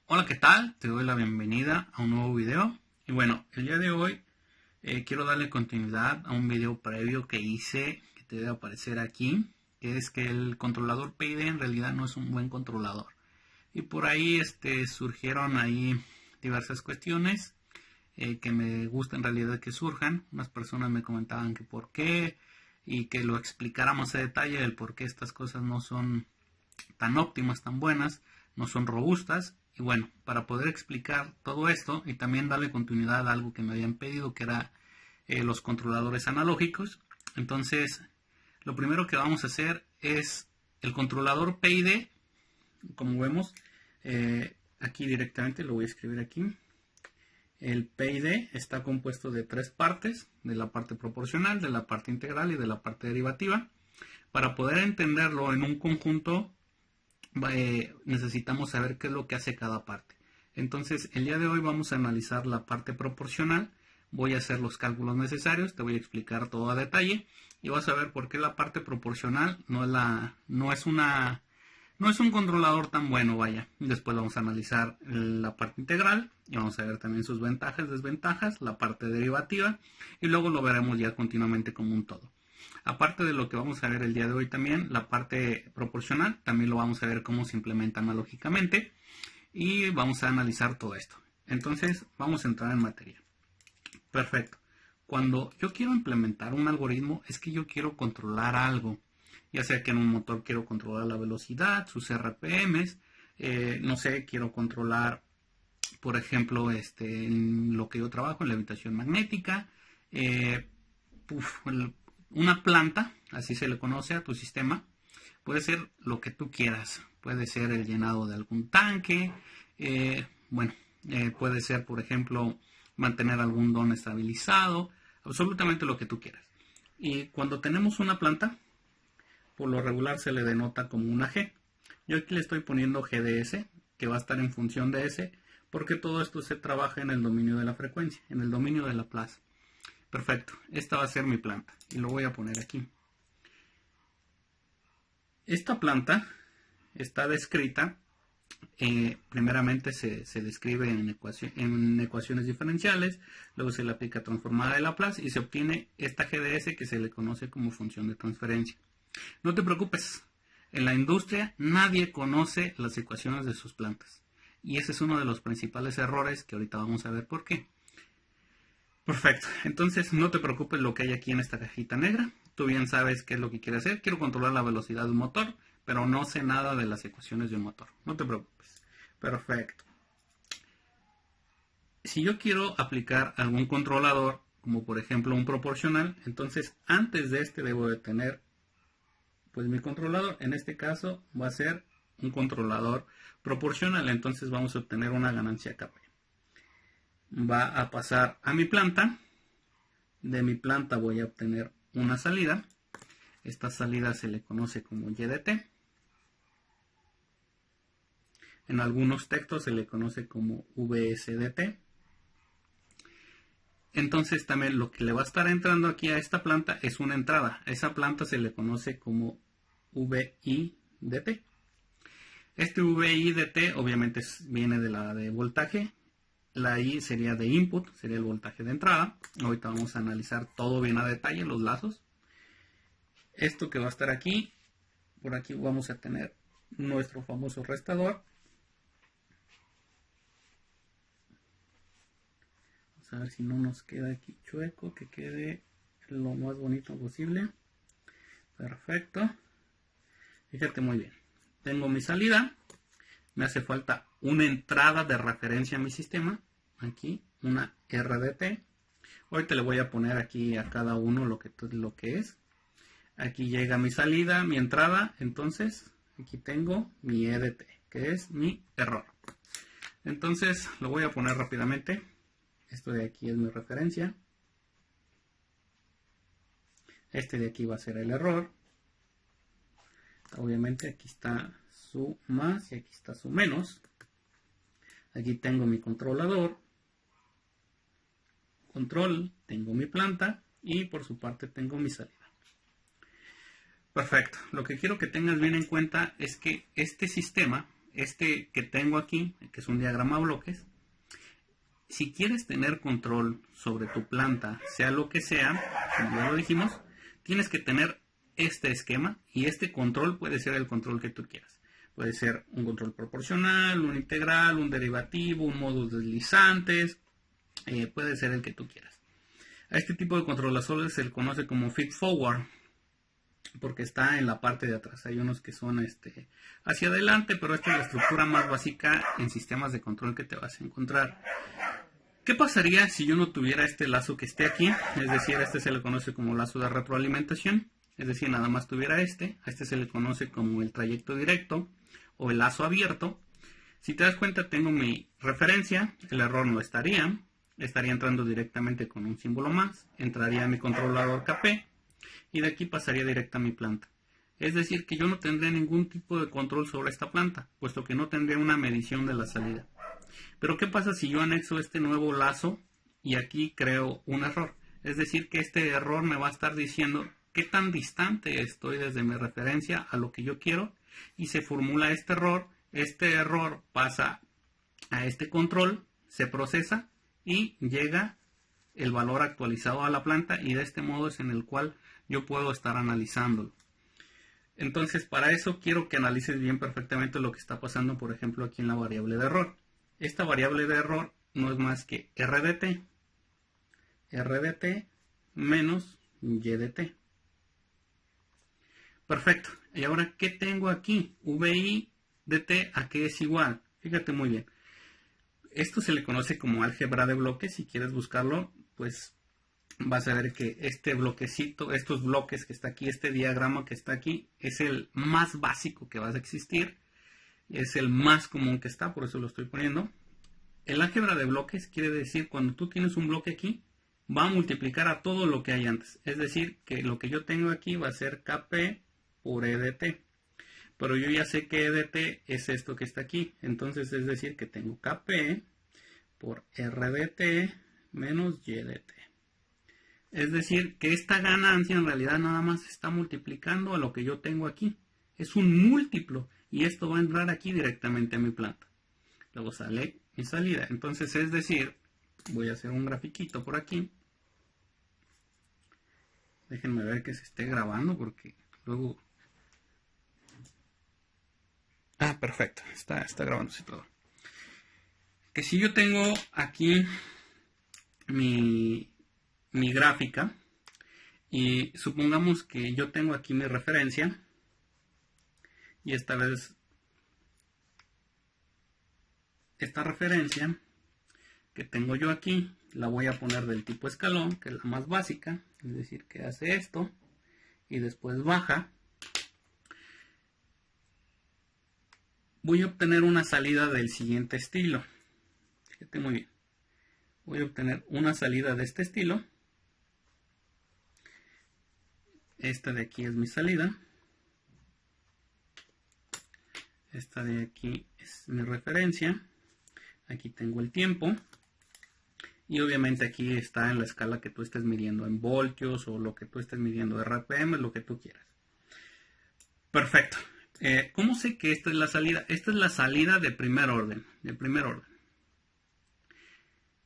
Hola, ¿qué tal? Te doy la bienvenida a un nuevo video. Y bueno, el día de hoy quiero darle continuidad a un video previo que hice, que te debe aparecer aquí, que es que el controlador PID en realidad no es un buen controlador. Y por ahí surgieron ahí diversas cuestiones que me gusta en realidad que surjan. Unas personas me comentaban que por qué y que lo explicara más a detalle el por qué estas cosas no son tan óptimas, tan buenas, no son robustas. Y bueno, para poder explicar todo esto y también darle continuidad a algo que me habían pedido, que era los controladores analógicos. Entonces, lo primero que vamos a hacer es el controlador PID, como vemos, aquí directamente lo voy a escribir aquí. El PID está compuesto de tres partes, de la parte proporcional, de la parte integral y de la parte derivativa. Para poder entenderlo en un conjunto, necesitamos saber qué es lo que hace cada parte. Entonces, el día de hoy vamos a analizar la parte proporcional. Voy a hacer los cálculos necesarios, te voy a explicar todo a detalle y vas a ver por qué la parte proporcional no es un controlador tan bueno, vaya. Después vamos a analizar la parte integral y vamos a ver también sus ventajas, desventajas, la parte derivativa y luego lo veremos ya continuamente como un todo. Aparte de lo que vamos a ver el día de hoy también, la parte proporcional, también lo vamos a ver cómo se implementa analógicamente y vamos a analizar todo esto. Entonces, vamos a entrar en materia. Perfecto. Cuando yo quiero implementar un algoritmo, es que yo quiero controlar algo. Ya sea que en un motor quiero controlar la velocidad, sus RPMs, no sé, quiero controlar, por ejemplo, en lo que yo trabajo, en la levitación magnética, una planta, así se le conoce a tu sistema, puede ser lo que tú quieras. Puede ser el llenado de algún tanque, puede ser, por ejemplo, mantener algún don estabilizado, absolutamente lo que tú quieras. Y cuando tenemos una planta, por lo regular se le denota como una G. Yo aquí le estoy poniendo GDS, que va a estar en función de S, porque todo esto se trabaja en el dominio de la frecuencia, en el dominio de la plaza. Perfecto, esta va a ser mi planta y lo voy a poner aquí. Esta planta está descrita, primeramente se describe en ecuaciones diferenciales, luego se le aplica transformada de Laplace y se obtiene esta GDS que se le conoce como función de transferencia. No te preocupes, en la industria nadie conoce las ecuaciones de sus plantas y ese es uno de los principales errores que ahorita vamos a ver por qué. Perfecto, entonces no te preocupes lo que hay aquí en esta cajita negra. Tú bien sabes qué es lo que quiero hacer. Quiero controlar la velocidad de un motor, pero no sé nada de las ecuaciones de un motor. No te preocupes. Perfecto. Si yo quiero aplicar algún controlador, como por ejemplo un proporcional, entonces antes de debo de tener pues mi controlador. En este caso va a ser un controlador proporcional, entonces vamos a obtener una ganancia KP. Va a pasar a mi planta. De mi planta voy a obtener una salida. Esta salida se le conoce como YDT. En algunos textos se le conoce como VSDT. Entonces también lo que le va a estar entrando aquí a esta planta es una entrada. A esa planta se le conoce como VIDT. Este VIDT obviamente viene de la de voltaje. La I sería de input, sería el voltaje de entrada. Ahorita vamos a analizar todo bien a detalle, los lazos. Esto que va a estar aquí, por aquí vamos a tener nuestro famoso restador. Vamos a ver si no nos queda aquí chueco, que quede lo más bonito posible. Perfecto. Fíjate muy bien. Tengo mi salida. Me hace falta una entrada de referencia a mi sistema. Aquí, una RDT. Ahorita le voy a poner aquí a cada uno lo que es. Aquí llega mi salida, mi entrada. Entonces, aquí tengo mi EDT, que es mi error. Entonces, lo voy a poner rápidamente. Esto de aquí es mi referencia. Este de aquí va a ser el error. Obviamente aquí está su más y aquí está su menos. Aquí tengo mi controlador. Control, tengo mi planta y por su parte tengo mi salida. Perfecto. Lo que quiero que tengas bien en cuenta es que este sistema este que tengo aquí, que es un diagrama de bloques, si quieres tener control sobre tu planta, sea lo que sea, como ya lo dijimos, tienes que tener este esquema, y este control puede ser el control que tú quieras. Puede ser un control proporcional, un integral, un derivativo, un módulo deslizantes, puede ser el que tú quieras. A este tipo de controladores se le conoce como feed forward, porque está en la parte de atrás. Hay unos que son hacia adelante, pero esta es la estructura más básica en sistemas de control que te vas a encontrar. ¿Qué pasaría si yo no tuviera este lazo que esté aquí? Es decir, este se le conoce como lazo de retroalimentación. Es decir, nada más tuviera a este se le conoce como el trayecto directo o el lazo abierto. Si te das cuenta, tengo mi referencia, el error no estaría entrando directamente con un símbolo más, entraría a mi controlador KP y de aquí pasaría directa a mi planta. Es decir, que yo no tendría ningún tipo de control sobre esta planta, puesto que no tendría una medición de la salida. Pero ¿qué pasa si yo anexo este nuevo lazo y aquí creo un error? Es decir, que este error me va a estar diciendo qué tan distante estoy desde mi referencia a lo que yo quiero, y se formula este error. Este error pasa a este control, se procesa y llega el valor actualizado a la planta, y de este modo es en el cual yo puedo estar analizándolo. Entonces, para eso quiero que analices bien perfectamente lo que está pasando, por ejemplo, aquí en la variable de error. Esta variable de error no es más que RDT menos YDT. Perfecto. Y ahora, ¿qué tengo aquí? VI dt, ¿a qué es igual? Fíjate muy bien. Esto se le conoce como álgebra de bloques. Si quieres buscarlo, pues vas a ver que este bloquecito, estos bloques que está aquí, este diagrama que está aquí, es el más básico que va a existir. Es el más común que está, por eso lo estoy poniendo. El álgebra de bloques quiere decir, cuando tú tienes un bloque aquí, va a multiplicar a todo lo que hay antes. Es decir, que lo que yo tengo aquí va a ser Kp por EDT. Pero yo ya sé que EDT es esto que está aquí. Entonces es decir que tengo Kp por RDT menos YDT. Es decir, que esta ganancia en realidad nada más está multiplicando a lo que yo tengo aquí. Es un múltiplo, y esto va a entrar aquí directamente a mi planta. Luego sale mi salida. Entonces es decir, voy a hacer un grafiquito por aquí. Déjenme ver que se esté grabando, porque luego... Ah, perfecto. Está grabándose todo. Que si yo tengo aquí mi gráfica, y supongamos que yo tengo aquí mi referencia, y esta vez esta referencia que tengo yo aquí la voy a poner del tipo escalón, que es la más básica, es decir, que hace esto y después baja. Voy a obtener una salida del siguiente estilo. Fíjate muy bien. Voy a obtener una salida de este estilo. Esta de aquí es mi salida. Esta de aquí es mi referencia. Aquí tengo el tiempo. Y obviamente aquí está en la escala que tú estés midiendo, en voltios o lo que tú estés midiendo, RPM, lo que tú quieras. Perfecto. ¿Cómo sé que esta es la salida? Esta es la salida de primer orden.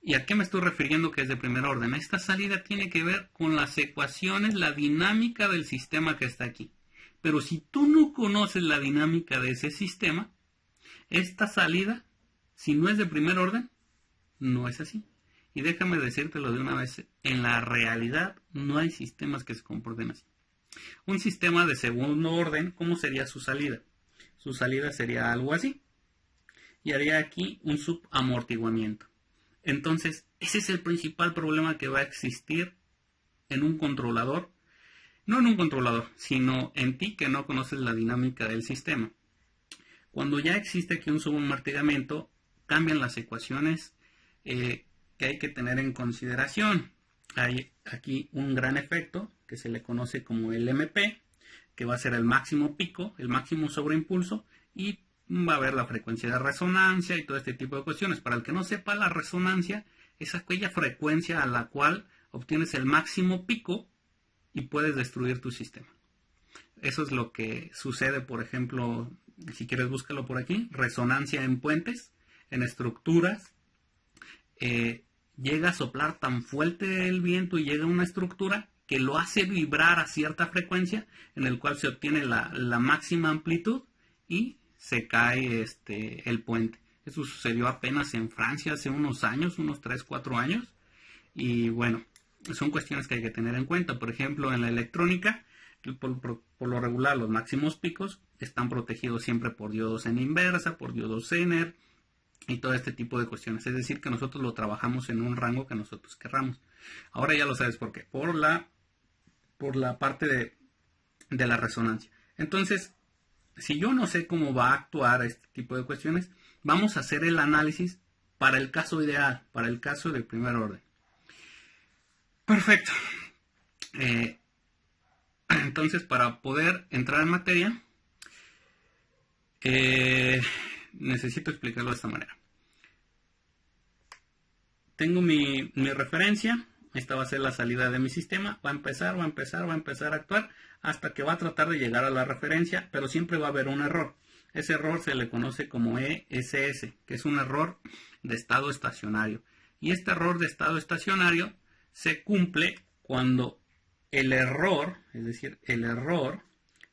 ¿Y a qué me estoy refiriendo que es de primer orden? Esta salida tiene que ver con las ecuaciones, la dinámica del sistema que está aquí. Pero si tú no conoces la dinámica de ese sistema, esta salida, si no es de primer orden, no es así. Y déjame decírtelo de una vez, en la realidad no hay sistemas que se comporten así. Un sistema de segundo orden, ¿cómo sería su salida? Su salida sería algo así. Y haría aquí un subamortiguamiento. Entonces, ese es el principal problema que va a existir en un controlador. No en un controlador, sino en ti que no conoces la dinámica del sistema. Cuando ya existe aquí un subamortiguamiento, cambian las ecuaciones que hay que tener en consideración. Hay aquí un gran efecto que se le conoce como el MP, que va a ser el máximo pico, el máximo sobreimpulso, y va a haber la frecuencia de resonancia y todo este tipo de cuestiones. Para el que no sepa, la resonancia es aquella frecuencia a la cual obtienes el máximo pico y puedes destruir tu sistema. Eso es lo que sucede, por ejemplo, Si quieres búscalo por aquí, resonancia en puentes, en estructuras. Llega a soplar tan fuerte el viento y llega a una estructura que lo hace vibrar a cierta frecuencia, en el cual se obtiene la máxima amplitud y se cae el puente. Eso sucedió apenas en Francia hace unos años, unos 3, 4 años. Y bueno, son cuestiones que hay que tener en cuenta. Por ejemplo, en la electrónica, por lo regular, los máximos picos están protegidos siempre por diodos en inversa, por diodos Zener y todo este tipo de cuestiones. Es decir, que nosotros lo trabajamos en un rango que nosotros querramos. Ahora ya lo sabes por qué. Por la parte de la resonancia. Entonces, si yo no sé cómo va a actuar este tipo de cuestiones, vamos a hacer el análisis para el caso ideal, para el caso de primer orden. Perfecto. Entonces, para poder entrar en materia, necesito explicarlo de esta manera. Tengo mi referencia. Esta va a ser la salida de mi sistema. Va a empezar a actuar hasta que va a tratar de llegar a la referencia, pero siempre va a haber un error. Ese error se le conoce como ESS, que es un error de estado estacionario. Y este error de estado estacionario se cumple cuando el error, es decir, el error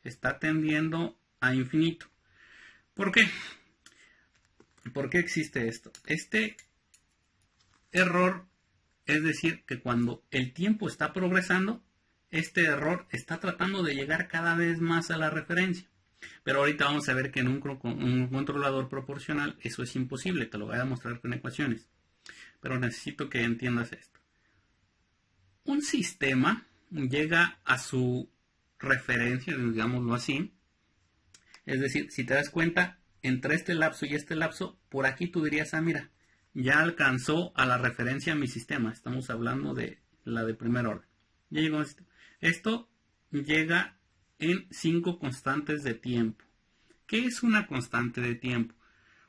está tendiendo a infinito. ¿Por qué? ¿Por qué existe esto? Este error, es decir, que cuando el tiempo está progresando, este error está tratando de llegar cada vez más a la referencia. Pero ahorita vamos a ver que en un controlador proporcional eso es imposible. Te lo voy a demostrar con ecuaciones. Pero necesito que entiendas esto. Un sistema llega a su referencia, digámoslo así. Es decir, si te das cuenta, entre este lapso y este lapso, por aquí tú dirías, mira, ya alcanzó a la referencia a mi sistema. Estamos hablando de la de primer orden. Ya llegó esto. Esto llega en 5 constantes de tiempo. ¿Qué es una constante de tiempo?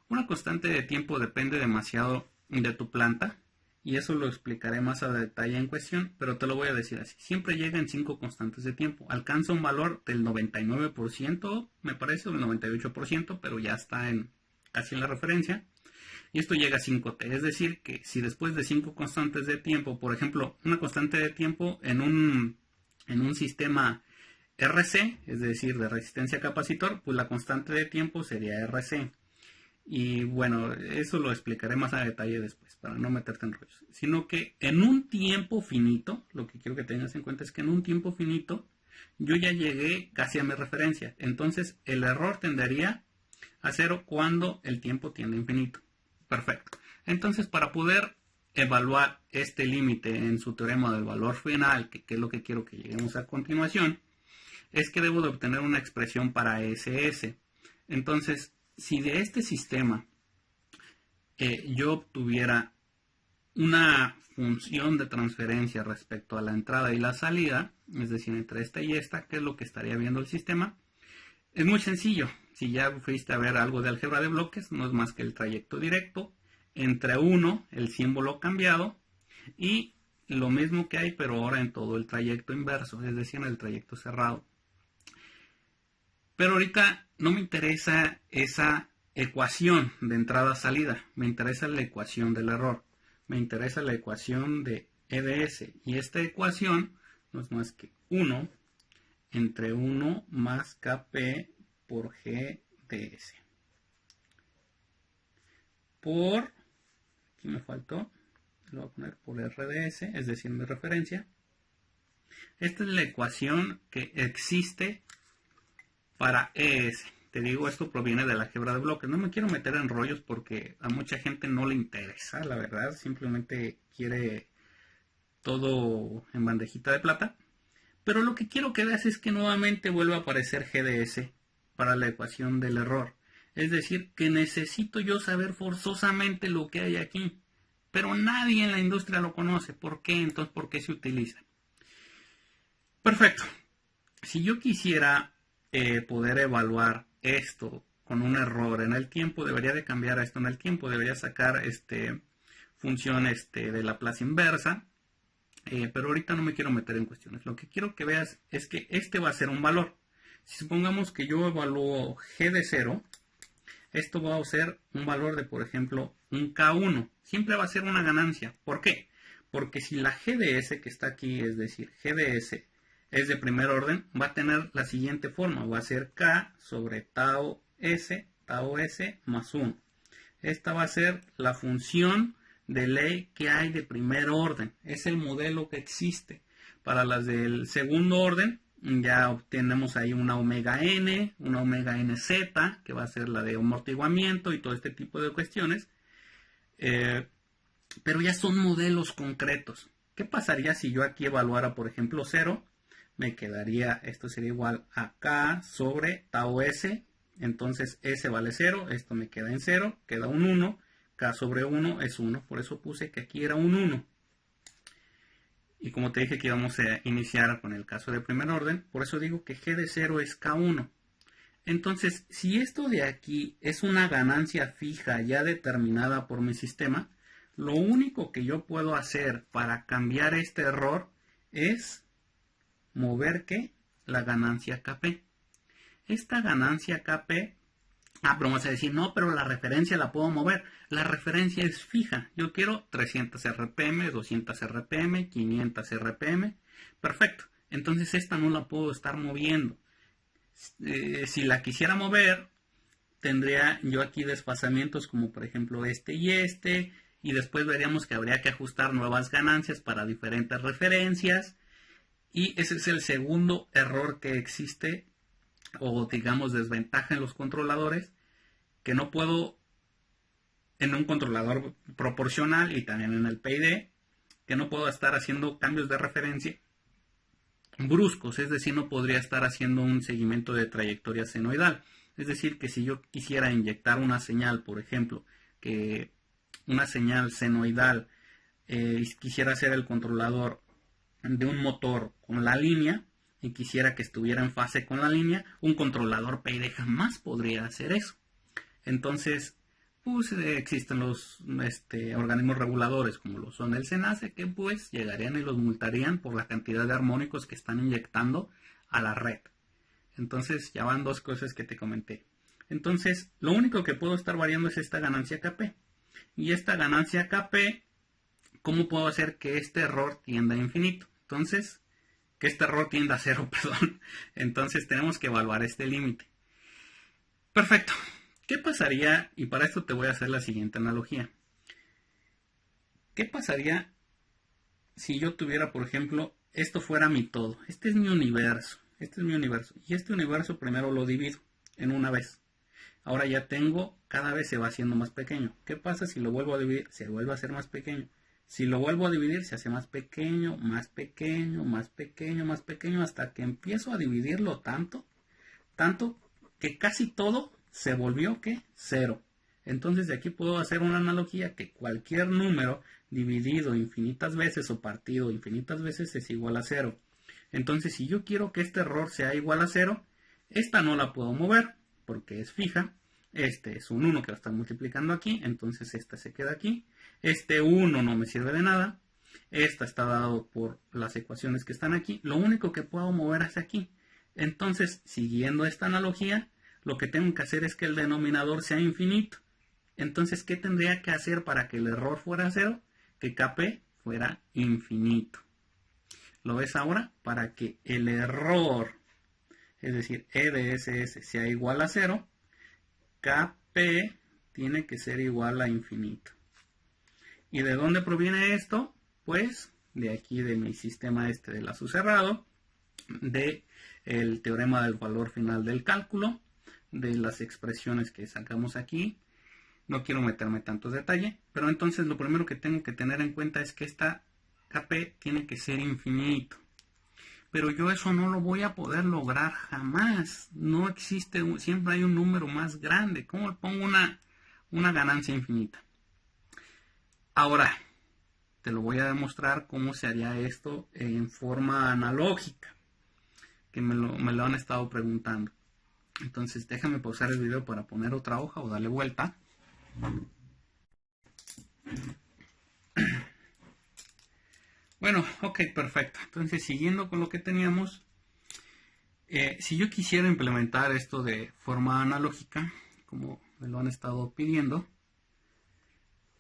Una constante de tiempo depende demasiado de tu planta y eso lo explicaré más a detalle en cuestión, pero te lo voy a decir así. Siempre llega en 5 constantes de tiempo. Alcanza un valor del 99%, me parece, o del 98%, pero ya está casi en la referencia. Y esto llega a 5t, es decir, que si después de 5 constantes de tiempo, por ejemplo, una constante de tiempo en un sistema RC, es decir, de resistencia capacitor, pues la constante de tiempo sería RC. Y bueno, eso lo explicaré más a detalle después, para no meterte en rollos. Sino que en un tiempo finito, lo que quiero que tengas en cuenta es que en un tiempo finito, yo ya llegué casi a mi referencia. Entonces, el error tendería a 0 cuando el tiempo tiende a infinito. Perfecto. Entonces, para poder evaluar este límite en su teorema del valor final, que es lo que quiero que lleguemos a continuación, es que debo de obtener una expresión para SS. Entonces, si de este sistema yo obtuviera una función de transferencia respecto a la entrada y la salida, es decir, entre esta y esta, ¿qué es lo que estaría viendo el sistema? Es muy sencillo. Si ya fuiste a ver algo de álgebra de bloques, no es más que el trayecto directo entre 1, el símbolo cambiado, y lo mismo que hay, pero ahora en todo el trayecto inverso, es decir, en el trayecto cerrado. Pero ahorita no me interesa esa ecuación de entrada-salida, me interesa la ecuación del error, me interesa la ecuación de EDS, y esta ecuación no es más que 1 entre 1 más KP por GDS. Por, aquí me faltó, lo voy a poner por RDS, es decir, mi referencia. Esta es la ecuación que existe para ES. Te digo, esto proviene de la álgebra de bloques. No me quiero meter en rollos porque a mucha gente no le interesa, la verdad. Simplemente quiere todo en bandejita de plata. Pero lo que quiero que veas es que nuevamente vuelve a aparecer GDS para la ecuación del error. Es decir, que necesito yo saber forzosamente lo que hay aquí. Pero nadie en la industria lo conoce. ¿Por qué? Entonces, ¿por qué se utiliza? Perfecto. Si yo quisiera poder evaluar esto con un error en el tiempo, debería de cambiar esto en el tiempo. Debería sacar función de Laplace inversa. Pero ahorita no me quiero meter en cuestiones. Lo que quiero que veas es que este va a ser un valor. Si supongamos que yo evalúo G de 0, esto va a ser un valor de, por ejemplo, un K1. Siempre va a ser una ganancia. ¿Por qué? Porque si la G de S que está aquí, es decir, G de S es de primer orden, va a tener la siguiente forma. Va a ser K sobre tau S más 1. Esta va a ser la función de ley que hay de primer orden. Es el modelo que existe. Para las del segundo orden, ya obtenemos ahí una omega n, una omega nz, que va a ser la de amortiguamiento y todo este tipo de cuestiones. Pero ya son modelos concretos. ¿Qué pasaría si yo aquí evaluara, por ejemplo, 0? Me quedaría, esto sería igual a K sobre tau S. Entonces S vale 0, esto me queda en 0, queda un 1. K sobre 1 es 1, por eso puse que aquí era un 1. Y como te dije que íbamos a iniciar con el caso de primer orden, por eso digo que G de 0 es K1. Entonces, si esto de aquí es una ganancia fija ya determinada por mi sistema, lo único que yo puedo hacer para cambiar este error es mover ¿qué? La ganancia KP. Esta ganancia KP, pero vamos a decir, no, pero la referencia la puedo mover. La referencia es fija. Yo quiero 300 RPM, 200 RPM, 500 RPM. Perfecto. Entonces esta no la puedo estar moviendo. Si la quisiera mover, tendría yo aquí desfasamientos como por ejemplo este, y después veríamos que habría que ajustar nuevas ganancias para diferentes referencias. Y ese es el segundo error que existe, o digamos desventaja en los controladores, que no puedo en un controlador proporcional y también en el PID, que no puedo estar haciendo cambios de referencia bruscos, es decir, no podría estar haciendo un seguimiento de trayectoria senoidal. Es decir, que si yo quisiera inyectar una señal, por ejemplo, que una señal senoidal, quisiera hacer el controlador de un motor con la línea y quisiera que estuviera en fase con la línea, un controlador PID jamás podría hacer eso. Entonces, pues existen los organismos reguladores como lo son el SENACE, que pues llegarían y los multarían por la cantidad de armónicos que están inyectando a la red. Entonces ya van dos cosas que te comenté. Entonces lo único que puedo estar variando es esta ganancia KP. Y esta ganancia KP, ¿cómo puedo hacer que este error tienda a infinito? Entonces, que este error tienda a cero, perdón. Entonces tenemos que evaluar este límite. Perfecto. ¿Qué pasaría? Y para esto te voy a hacer la siguiente analogía. ¿Qué pasaría si yo tuviera, por ejemplo, esto fuera mi todo? Este es mi universo. Este es mi universo. Y este universo primero lo divido en una vez. Ahora ya tengo, cada vez se va haciendo más pequeño. ¿Qué pasa si lo vuelvo a dividir? Se vuelve a hacer más pequeño. Si lo vuelvo a dividir, se hace más pequeño, más pequeño, más pequeño, más pequeño, hasta que empiezo a dividirlo tanto que casi todo se volvió, ¿qué? Cero. Entonces de aquí puedo hacer una analogía que cualquier número dividido infinitas veces o partido infinitas veces es igual a cero. Entonces si yo quiero que este error sea igual a cero, esta no la puedo mover porque es fija. Este es un 1 que va a estar multiplicando aquí, entonces esta se queda aquí. Este 1 no me sirve de nada. Esta está dado por las ecuaciones que están aquí. Lo único que puedo mover es aquí. Entonces, siguiendo esta analogía, lo que tengo que hacer es que el denominador sea infinito. Entonces, ¿qué tendría que hacer para que el error fuera cero? Que KP fuera infinito. ¿Lo ves ahora? Para que el error, es decir, E de SS sea igual a 0, KP tiene que ser igual a infinito. ¿Y de dónde proviene esto? Pues de aquí de mi sistema de lazo cerrado, de el teorema del valor final del cálculo, de las expresiones que sacamos aquí. No quiero meterme tanto detalle, pero entonces lo primero que tengo que tener en cuenta es que esta KP tiene que ser infinito. Pero yo eso no lo voy a poder lograr jamás. No existe, siempre hay un número más grande. ¿Cómo pongo una ganancia infinita? Ahora, te lo voy a demostrar cómo se haría esto en forma analógica, que me lo han estado preguntando. Entonces déjame pausar el video para poner otra hoja o darle vuelta. Bueno, ok, perfecto. Entonces, siguiendo con lo que teníamos, Si yo quisiera implementar esto de forma analógica, como me lo han estado pidiendo,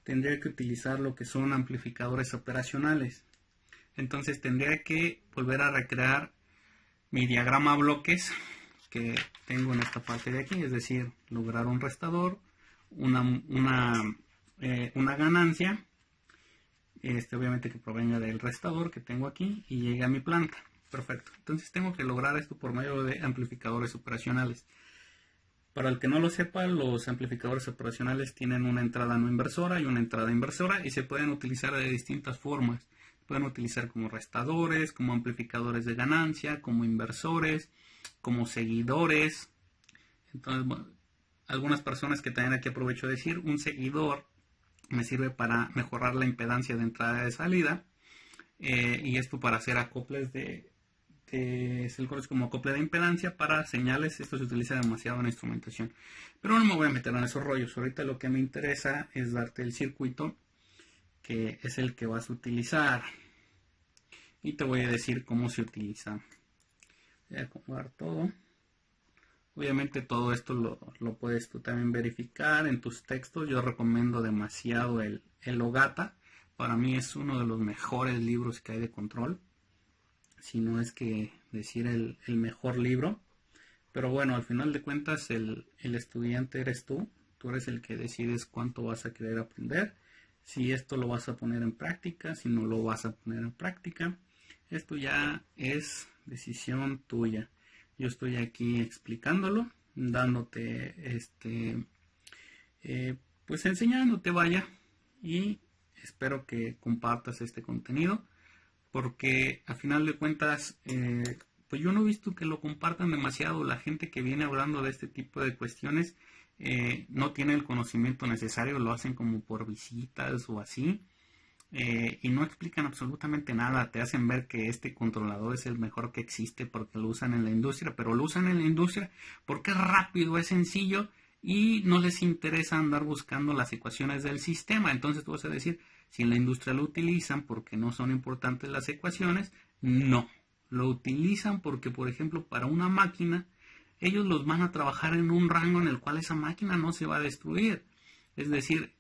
tendría que utilizar lo que son amplificadores operacionales. Entonces tendría que volver a recrear mi diagrama bloques que tengo en esta parte de aquí, es decir, lograr un restador, una ganancia, obviamente que provenga del restador que tengo aquí y llegue a mi planta. Perfecto. Entonces tengo que lograr esto por medio de amplificadores operacionales. Para el que no lo sepa, los amplificadores operacionales tienen una entrada no inversora y una entrada inversora y se pueden utilizar de distintas formas. Pueden utilizar como restadores, como amplificadores de ganancia, como inversores, como seguidores. Entonces, bueno, algunas personas que también aquí aprovecho de decir, un seguidor me sirve para mejorar la impedancia de entrada y de salida. Y esto para hacer acoples es el como acople de impedancia para señales. Esto se utiliza demasiado en la instrumentación, pero no me voy a meter en esos rollos. Ahorita lo que me interesa es darte el circuito que es el que vas a utilizar y te voy a decir cómo se utiliza. Voy a acomodar todo. Obviamente todo esto lo puedes tú también verificar en tus textos. Yo recomiendo demasiado el Ogata. Para mí es uno de los mejores libros que hay de control, si no es que decir el mejor libro. Pero bueno, al final de cuentas el estudiante eres tú. Tú eres el que decides cuánto vas a querer aprender, si esto lo vas a poner en práctica, si no lo vas a poner en práctica. Esto ya es decisión tuya. Yo estoy aquí explicándolo, dándote pues enseñándote, vaya, y espero que compartas este contenido, porque a final de cuentas pues yo no he visto que lo compartan demasiado. La gente que viene hablando de este tipo de cuestiones no tiene el conocimiento necesario, lo hacen como por visitas o así, y no explican absolutamente nada. Te hacen ver que este controlador es el mejor que existe porque lo usan en la industria, pero lo usan en la industria porque es rápido, es sencillo y no les interesa andar buscando las ecuaciones del sistema. Entonces tú vas a decir, si en la industria lo utilizan porque no son importantes las ecuaciones, no. Lo utilizan porque, por ejemplo, para una máquina, ellos los van a trabajar en un rango en el cual esa máquina no se va a destruir. Es decir,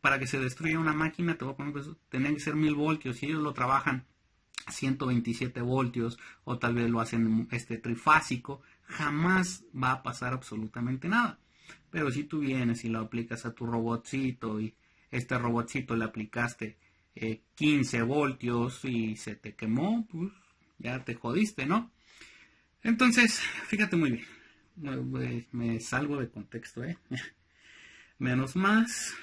para que se destruya una máquina, te voy a poner que tienen que ser 1000 voltios. Si ellos lo trabajan a 127 voltios o tal vez lo hacen trifásico, jamás va a pasar absolutamente nada. Pero si tú vienes y lo aplicas a tu robotcito y este robotcito le aplicaste 15 voltios y se te quemó, pues ya te jodiste, ¿no? Entonces, fíjate muy bien. Me salgo de contexto, menos más.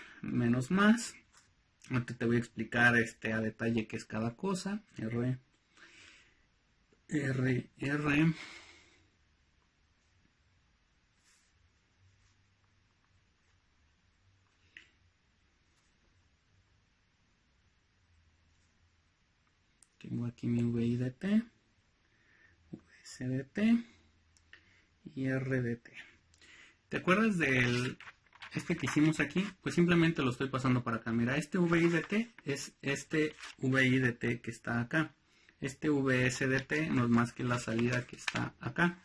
Ahorita te voy a explicar a detalle qué es cada cosa. R. Tengo aquí mi VIDT, VSDT y RDT. ¿Te acuerdas del que hicimos aquí? Pues simplemente lo estoy pasando para acá. Mira, este VIDT es este VIDT que está acá. Este VSDT no es más que la salida que está acá.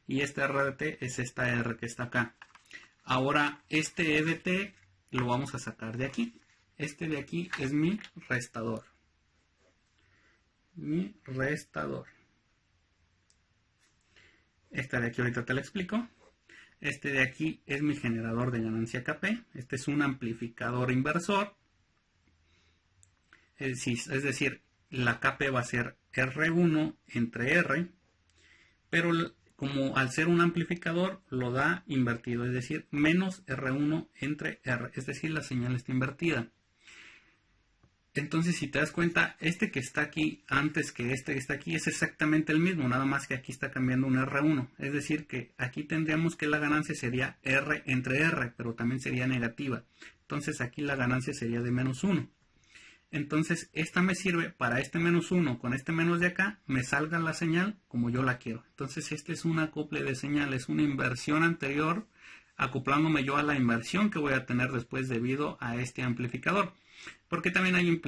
Y este RDT es esta R que está acá. Ahora, este EDT lo vamos a sacar de aquí. Este de aquí es mi restador. Esta de aquí ahorita te lo explico. Este de aquí es mi generador de ganancia KP. Este es un amplificador inversor. Es decir, la KP va a ser R1 entre R, pero como al ser un amplificador lo da invertido, es decir, menos R1 entre R, es decir, la señal está invertida. Entonces, si te das cuenta, este que está aquí antes que este que está aquí es exactamente el mismo, nada más que aquí está cambiando un R1. Es decir, que aquí tendríamos que la ganancia sería R entre R, pero también sería negativa. Entonces, aquí la ganancia sería de menos 1. Entonces, esta me sirve para este menos 1 con este menos de acá, me salga la señal como yo la quiero. Entonces, este es un acople de señales, una inversión anterior acoplándome yo a la inversión que voy a tener después debido a este amplificador. Porque también hay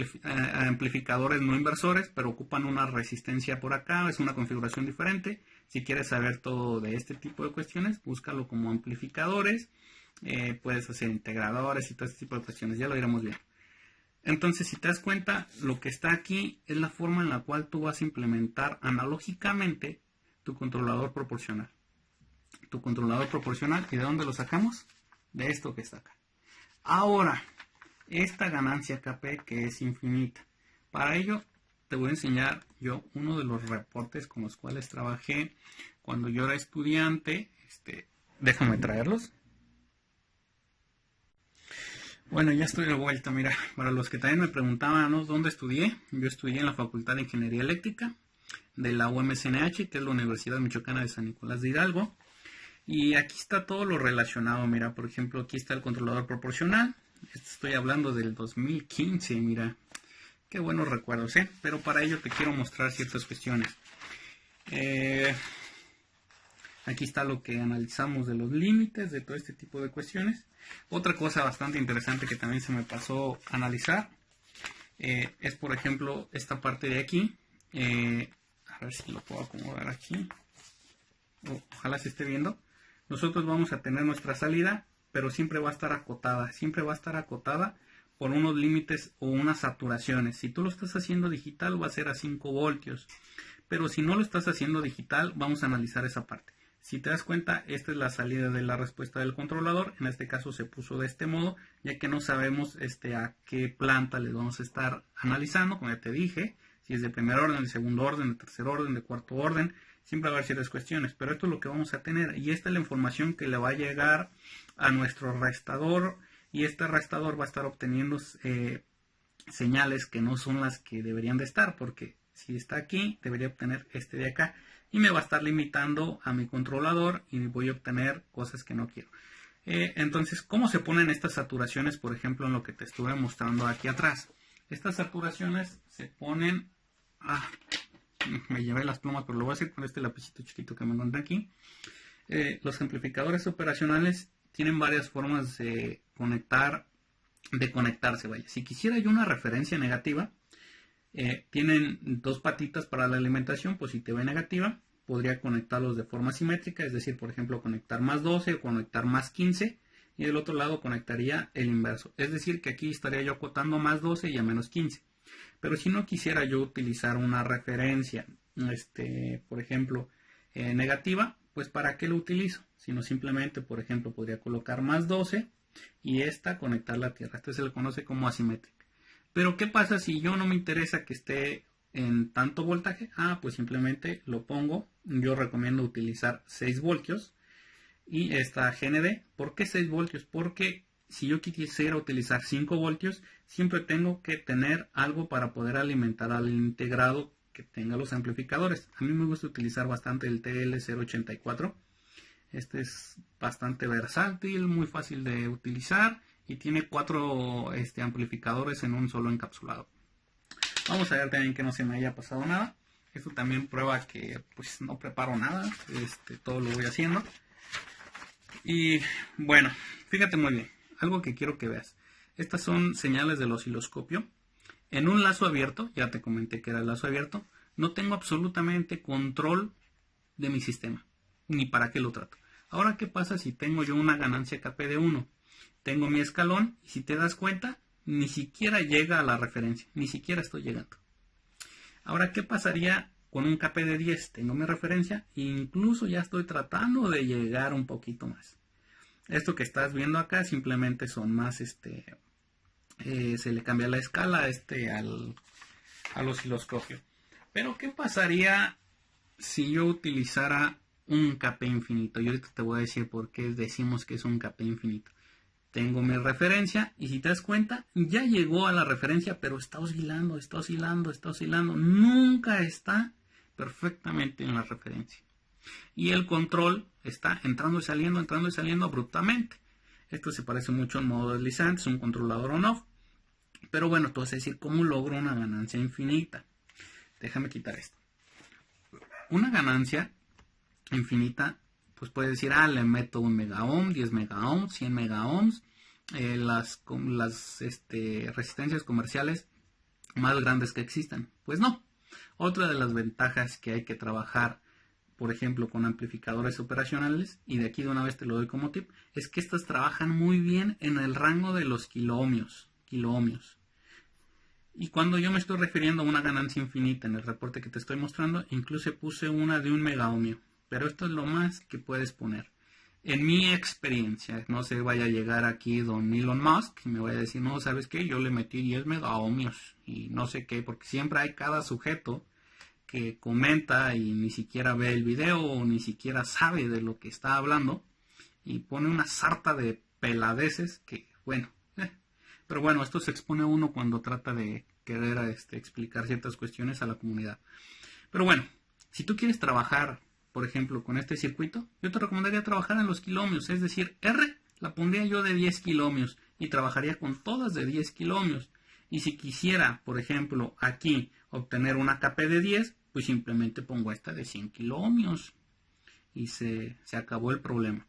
amplificadores no inversores, pero ocupan una resistencia por acá, es una configuración diferente. Si quieres saber todo de este tipo de cuestiones, búscalo como amplificadores. Puedes hacer integradores y todo este tipo de cuestiones, ya lo iremos viendo. Entonces, si te das cuenta, lo que está aquí es la forma en la cual tú vas a implementar analógicamente tu controlador proporcional. Tu controlador proporcional, ¿y de dónde lo sacamos? De esto que está acá. Ahora, esta ganancia KP que es infinita. Para ello, te voy a enseñar yo uno de los reportes con los cuales trabajé cuando yo era estudiante. Déjame traerlos. Bueno, ya estoy de vuelta. Mira, para los que también me preguntaban, ¿no?, ¿dónde estudié? Yo estudié en la Facultad de Ingeniería Eléctrica de la UMCNH, que es la Universidad Michoacana de San Nicolás de Hidalgo. Y aquí está todo lo relacionado. Mira, por ejemplo, aquí está el controlador proporcional. Estoy hablando del 2015, mira. Qué buenos recuerdos, ¿eh? Pero para ello te quiero mostrar ciertas cuestiones. Aquí está lo que analizamos de los límites de todo este tipo de cuestiones. Otra cosa bastante interesante que también se me pasó a analizar es, por ejemplo, esta parte de aquí. A ver si lo puedo acomodar aquí. Ojalá se esté viendo. Nosotros vamos a tener nuestra salida, pero siempre va a estar acotada. Siempre va a estar acotada por unos límites o unas saturaciones. Si tú lo estás haciendo digital, va a ser a 5 voltios. Pero si no lo estás haciendo digital, vamos a analizar esa parte. Si te das cuenta, esta es la salida de la respuesta del controlador. En este caso se puso de este modo, ya que no sabemos a qué planta les vamos a estar analizando. Como ya te dije, si es de primer orden, de segundo orden, de tercer orden, de cuarto orden. Siempre va a haber ciertas cuestiones, pero esto es lo que vamos a tener. Y esta es la información que le va a llegar a nuestro restador. Y este restador va a estar obteniendo señales que no son las que deberían de estar, porque si está aquí, debería obtener este de acá. Y me va a estar limitando a mi controlador y voy a obtener cosas que no quiero. Entonces, ¿cómo se ponen estas saturaciones? Por ejemplo, en lo que te estuve mostrando aquí atrás. Estas saturaciones se ponen... me llevé las plumas, pero lo voy a hacer con este lapicito chiquito que me encontré aquí. Los amplificadores operacionales tienen varias formas de conectarse. Vaya. Si quisiera yo una referencia negativa, tienen dos patitas para la alimentación positiva y negativa. Podría conectarlos de forma simétrica, es decir, por ejemplo, conectar más 12 o conectar más 15, y del otro lado conectaría el inverso. Es decir, que aquí estaría yo acotando más 12 y a menos 15. Pero si no quisiera yo utilizar una referencia, por ejemplo, negativa, pues ¿para qué lo utilizo? Sino simplemente, por ejemplo, podría colocar más 12 y conectar la tierra. Este se le conoce como asimétrica. Pero ¿qué pasa si yo no me interesa que esté en tanto voltaje? Pues simplemente lo pongo. Yo recomiendo utilizar 6 voltios y esta GND. ¿Por qué 6 voltios? Porque si yo quisiera utilizar 5 voltios, siempre tengo que tener algo para poder alimentar al integrado que tenga los amplificadores. A mí me gusta utilizar bastante el TL084. Este es bastante versátil, muy fácil de utilizar y tiene 4 amplificadores en un solo encapsulado. Vamos a ver también que no se me haya pasado nada. Esto también prueba que pues no preparo nada, todo lo voy haciendo. Y bueno, fíjate muy bien, algo que quiero que veas. Estas son señales del osciloscopio. En un lazo abierto, ya te comenté que era el lazo abierto, no tengo absolutamente control de mi sistema, ni para qué lo trato. Ahora, ¿qué pasa si tengo yo una ganancia KP de 1? Tengo mi escalón y si te das cuenta, ni siquiera llega a la referencia, ni siquiera estoy llegando. Ahora, ¿qué pasaría con un KP de 10? Tengo mi referencia e incluso ya estoy tratando de llegar un poquito más. Esto que estás viendo acá simplemente son más, se le cambia la escala al osciloscopio. Pero, ¿qué pasaría si yo utilizara un KP infinito? Y ahorita te voy a decir por qué decimos que es un KP infinito. Tengo mi referencia y si te das cuenta, ya llegó a la referencia, pero está oscilando, está oscilando, está oscilando. Nunca está perfectamente en la referencia. Y el control está entrando y saliendo abruptamente. Esto se parece mucho a un modo deslizante, es un controlador on-off. Pero bueno, tú vas a decir, ¿cómo logro una ganancia infinita? Déjame quitar esto. Una ganancia infinita pues puedes decir, le meto 1 megaohm, 10 megaohms, 100 megaohms, las resistencias comerciales más grandes que existan. Pues no. Otra de las ventajas que hay que trabajar, por ejemplo, con amplificadores operacionales, y de aquí de una vez te lo doy como tip, es que estas trabajan muy bien en el rango de los kiloohmios. Y cuando yo me estoy refiriendo a una ganancia infinita en el reporte que te estoy mostrando, incluso puse una de 1 megaohmio. Pero esto es lo más que puedes poner. En mi experiencia, no se vaya a llegar aquí don Elon Musk y me vaya a decir, no, ¿sabes qué? Yo le metí 10 megaohmios y no sé qué, porque siempre hay cada sujeto que comenta y ni siquiera ve el video o ni siquiera sabe de lo que está hablando y pone una sarta de peladeces que, bueno, pero bueno, esto se expone uno cuando trata de querer explicar ciertas cuestiones a la comunidad. Pero bueno, si tú quieres trabajar, por ejemplo, con este circuito, yo te recomendaría trabajar en los kiloohmios, es decir, R la pondría yo de 10 kiloohmios y trabajaría con todas de 10 kiloohmios. Y si quisiera, por ejemplo, aquí obtener una KP de 10, pues simplemente pongo esta de 100 kiloohmios y se acabó el problema.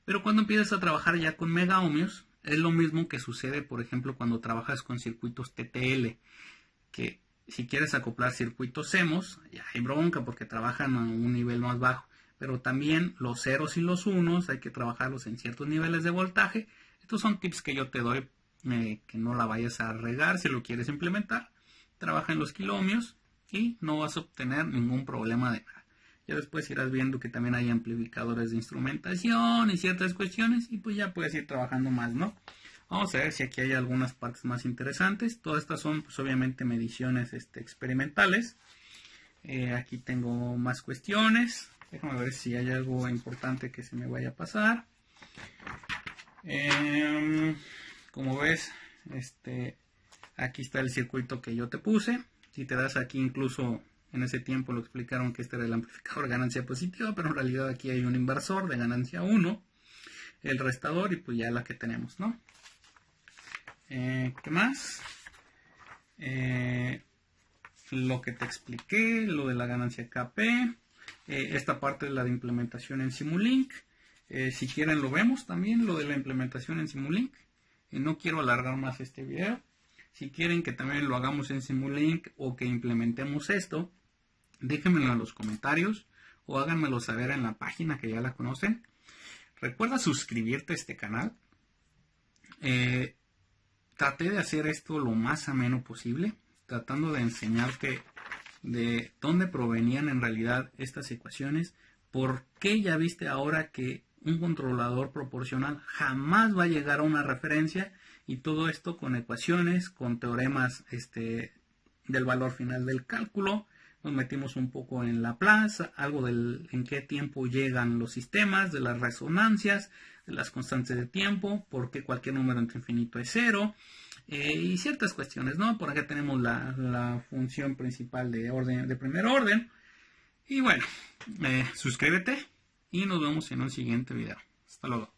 Pero cuando empiezas a trabajar ya con megaohmios, es lo mismo que sucede, por ejemplo, cuando trabajas con circuitos TTL, que si quieres acoplar circuitos CMOS, ya hay bronca porque trabajan a un nivel más bajo. Pero también los ceros y los unos hay que trabajarlos en ciertos niveles de voltaje. Estos son tips que yo te doy, que no la vayas a regar si lo quieres implementar. Trabaja en los kiloohmios y no vas a obtener ningún problema de nada. Ya después irás viendo que también hay amplificadores de instrumentación y ciertas cuestiones y pues ya puedes ir trabajando más, ¿no? Vamos a ver si aquí hay algunas partes más interesantes. Todas estas son pues obviamente mediciones experimentales. Aquí tengo más cuestiones. Déjame ver si hay algo importante que se me vaya a pasar. Como ves, aquí está el circuito que yo te puse. Si te das aquí, incluso en ese tiempo lo explicaron que este era el amplificador ganancia positiva, pero en realidad aquí hay un inversor de ganancia 1, el restador y pues ya la que tenemos, ¿no? ¿Qué más? Lo que te expliqué, lo de la ganancia KP, esta parte de la de implementación en Simulink. Si quieren lo vemos también, lo de la implementación en Simulink. No quiero alargar más este video. Si quieren que también lo hagamos en Simulink o que implementemos esto, déjenmelo en los comentarios o háganmelo saber en la página que ya la conocen. Recuerda suscribirte a este canal. Traté de hacer esto lo más ameno posible, tratando de enseñarte de dónde provenían en realidad estas ecuaciones, por qué ya viste ahora que un controlador proporcional jamás va a llegar a una referencia, y todo esto con ecuaciones, con teoremas del valor final del cálculo. Nos metimos un poco en Laplace, algo en qué tiempo llegan los sistemas, de las resonancias, de las constantes de tiempo, por qué cualquier número entre infinito es 0, y ciertas cuestiones, ¿no? Por acá tenemos la función principal de primer orden. Y bueno, suscríbete y nos vemos en un siguiente video. Hasta luego.